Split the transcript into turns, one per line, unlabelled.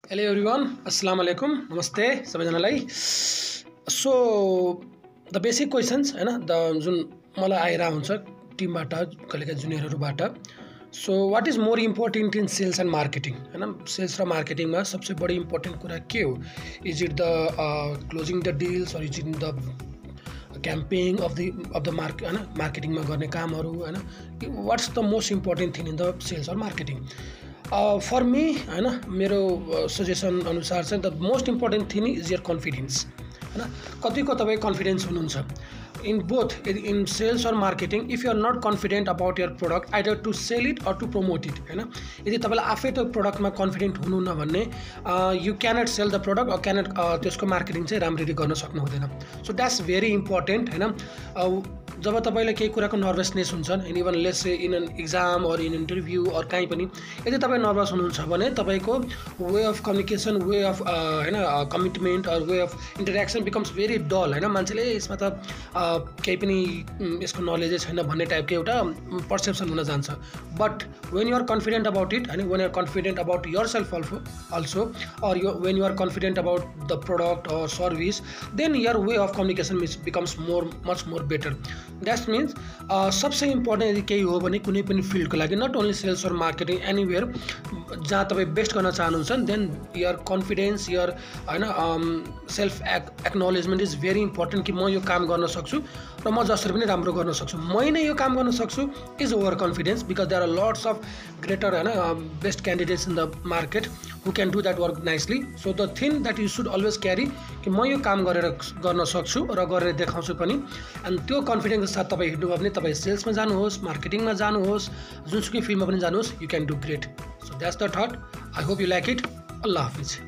Hello everyone, अस्सलाम वालेकुम, नमस्ते सबैजनालाई। सो द बेसिक क्वेसन्स हैन, द जुन मलाई आइरहेको हुन्छ टिमबाट, कहिलेकाहीँ जुनियरहरूबाट। So what is more important in sales and marketing हैन, सेल्स र मार्केटिङमा सबसे बढी इम्पोर्टेन्ट कुरा के हो? Is it the closing the deals और is it the campaigning of the मार्केटिङमा गर्ने कामहरू हैन? What's the most important thing in the sales और मार्केटिङ? फर मी हैन, मेरो सजेसन अनुसार चाहिँ the most important thing is your confidence हैन। कतिको तपाईँ कन्फिडेन्स हुनुहुन्छ इन बोथ इन सेल्स और marketing? If you are not confident about your product either to sell it or to promote it हैन, यदि तपाईँलाई आफै त्यो प्रोडक्टमा कन्फिडेन्ट हुनुहुन्न भने you cannot sell the product or cannot त्यसको मार्केटिङ चाहिँ राम्ररी गर्न सक्नु हुँदैन। सो द्याट्स भेरी इम्पोर्टेन्ट हैन। जब तपाईँलाई केही कुराको नर्भसनेस हुन्छ, in even let's say in an exam और इन इन्टरभ्यू और कहीँ पनि यदि तपाईँ नर्भस हुनुहुन्छ भने तपाईँको way of communication, way of हैन कमिटमेन्ट और way of interaction becomes very dull हैन। मान्छेले यसमा त केही पनि यसको नलेजै छैन भन्ने टाइपको एउटा पर्सेप्सन हुन जान्छ। But when you are confident about it हैन, when you are confident about yourself also और when you are confident about the product और service, then your way of communication becomes much more better. That means सबसे important यदि केही हो भने कुनै पनि फिल्डको लागि, नट ओन्ली सेल्स और मार्केटिङ, एनीवेयर जहाँ तपाईँ बेस्ट गर्न चाहनुहुन्छ, देन यर कन्फिडेन्स, यर हैन self acknowledgement is very important कि म यो काम गर्न सक्छु र म जसरी पनि राम्रो गर्न सक्छु, मै नै यो काम गर्न सक्छु is over confidence. Because there are lots of greater हैन best candidates in the market who can do that work nicely. So the thing that you should always carry कि म यो काम गर्न सक्छु र गरेर देखाउँछु पनि। एन्ड त्यो कन्फिडेन्सको साथ तपाईँ हिँड्नुभयो भने तपाईँ सेल्समा जानुहोस्, मार्केटिङमा जानुहोस्, जुनसुकै फिल्डमा पनि जानुहोस्, you can do great. So that's the thought. I hope you like it. Allah Hafiz.